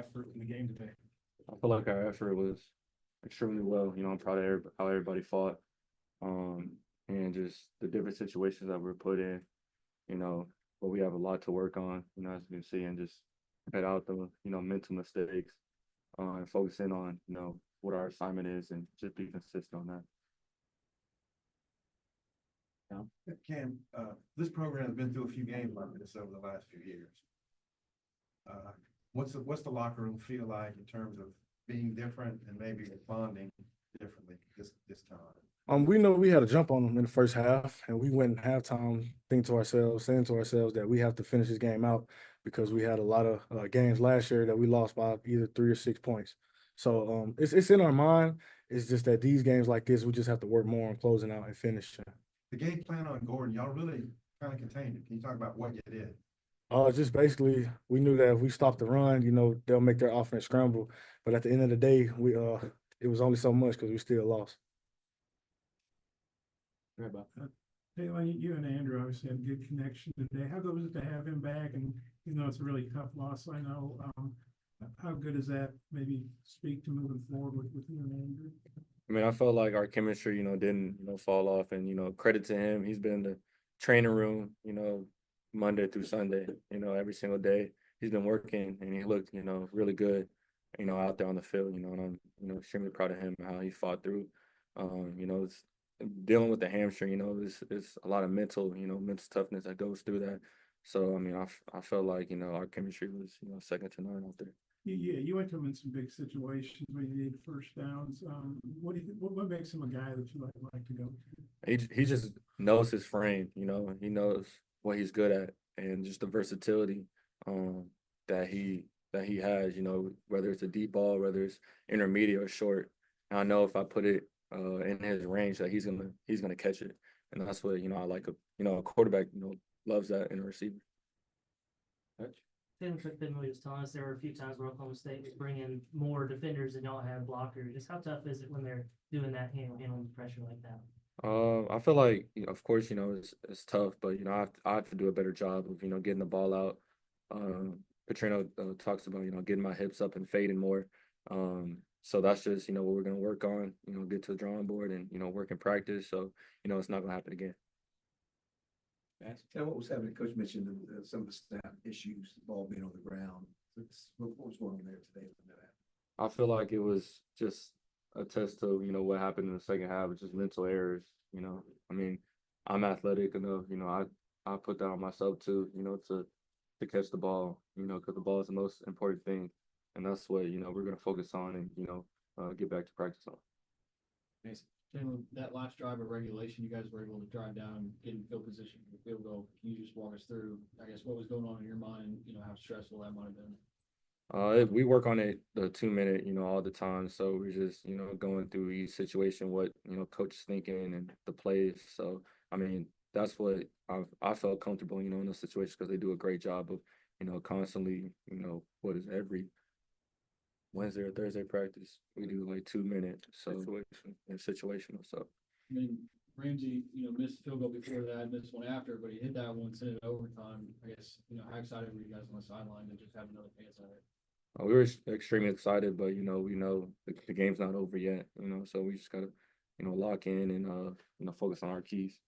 effort in the game today? I feel like our effort was extremely well. I'm proud of how everybody fought, um, and just the different situations that we're put in. You know, but we have a lot to work on. As you can see, and just cut out the mental mistakes, and focus in on what our assignment is, and just be consistent on that. Cam, this program has been through a few games like this over the last few years. Uh, what's the locker room feel like in terms of being different and maybe responding differently this time? We know we had a jump on them in the first half, and we went in halftime saying to ourselves that we have to finish this game out because we had a lot of games last year that we lost by either 3 or 6 points. So it's in our mind. It's just that these games like this, we just have to work more on closing out and finishing. The game plan on Gordon, y'all really kind of contained it. Can you talk about what you did? Just basically, we knew that if we stopped the run, they'll make their offense scramble. But at the end of the day, it was only so much because we still lost. Right, Bob. Taylen, you and Andrew obviously had a good connection today. How good was it to have him back? And it's a really tough loss, I know. How good does that maybe speak to moving forward with you and Andrew? I mean, I felt like our chemistry, didn't, fall off, and credit to him. He's been in the training room, Monday through Sunday, every single day. He's been working, and he looked, really good, out there on the field, and I'm, extremely proud of him and how he fought through. It's dealing with the hamstring, it's a lot of mental toughness that goes through that. So, I mean, I felt like, our chemistry was, second to none out there. Yeah, you went to him in some big situations where you need first downs. What do you think, what makes him a guy that you like to go to? He just knows his frame, he knows what he's good at, and just the versatility that he has, whether it's a deep ball, whether it's intermediate or short. And I know if I put it in his range that he's gonna catch it. And that's what, I like a quarterback, loves that in a receiver. Tim Fickman was telling us there were a few times where Oklahoma State was bringing more defenders than y'all had blockers. Just how tough is it when they're doing that, handling pressure like that? I feel like, of course, it's tough, but I have to do a better job of getting the ball out. Petrino talks about getting my hips up and fading more. So that's just what we're gonna work on. Get to the drawing board and work in practice. So it's not gonna happen again. And what was happening? Coach mentioned some of the snap issues, the ball being on the ground. What was going on there today? I feel like it was just a test of, what happened in the second half, which is mental errors. I mean, I'm athletic enough, I put that on myself too, to catch the ball, because the ball is the most important thing. And that's what, we're going to focus on and, get back to practice on. Thanks. That last drive of regulation, you guys were able to drive down and get in field position for the field goal. Can you just walk us through, I guess, what was going on in your mind, how stressful that might have been? We work on it the 2 minute, all the time. So we're just, going through each situation, what, coach is thinking and the plays. So, I mean, that's what I felt comfortable, in those situations because they do a great job of, constantly, what is every Wednesday or Thursday practice, we do like 2 minute situational. So, I mean, Ramsey, missed the field goal before that, missed one after, but he hit that one, sent it overtime. I guess, how excited were you guys on the sideline to just have another chance at it? we were extremely excited, but we know the game's not over yet. So we just gotta lock in and focus on our keys.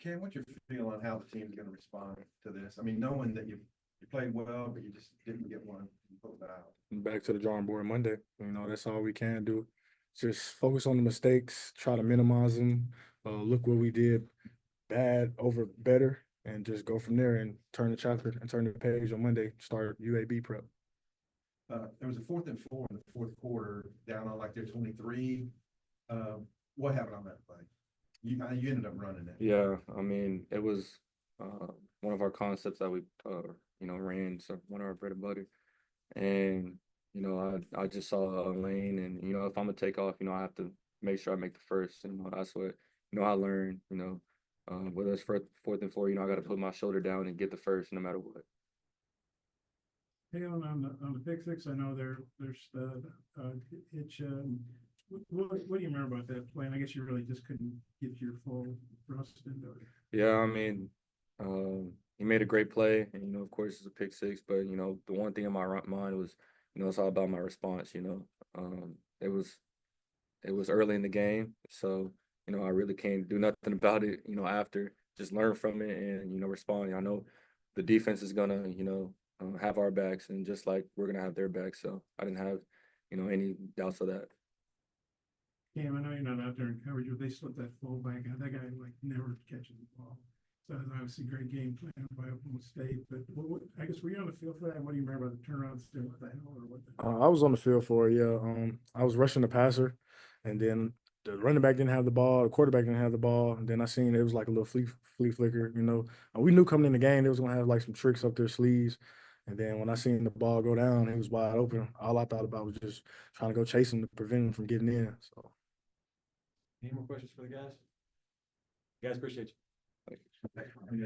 Cam, what's your feel on how the team's going to respond to this? I mean, knowing that you played well, but you just didn't get one pulled out. Back to the drawing board Monday. That's all we can do. Just focus on the mistakes, try to minimize them. Look what we did bad over better, and just go from there and turn the chapter and turn the page on Monday. Start UAB prep. There was a 4th and 4 in the fourth quarter, down on like their 23. What happened on that play? You ended up running it. Yeah, I mean, it was one of our concepts that we ran, so one of our bread and butter. And I just saw a lane, and if I'm gonna take off, I have to make sure I make the first. That's what I learned. Whether it's 4th and 4, I got to put my shoulder down and get the first, no matter what. Hey, on the pick six, I know there's the hitch. What do you remember about that play? And I guess you really just couldn't get your full thrust into it. Yeah, I mean, he made a great play, and of course, it's a pick six. But the one thing in my mind was, it's all about my response. It was early in the game, so I really can't do nothing about it. After just learn from it and respond. I know the defense is gonna have our backs, and just like we're gonna have their backs. So I didn't have any doubts of that. Cam, I know you're not out there in coverage, but they slipped that fullback out. That guy like never catches the ball. So it's obviously a great game plan by Oklahoma State. But I guess were you on the field for that? What do you remember about the turnaround? What the hell or what? I was on the field for it. Yeah. I was rushing the passer, and then the running back didn't have the ball. The quarterback didn't have the ball. And then I seen it was like a little flea flicker. We knew coming in the game they was gonna have like some tricks up their sleeves. And then when I seen the ball go down, it was wide open. All I thought about was just trying to go chase him to prevent him from getting in. So. Any more questions for the guys? Guys, appreciate you.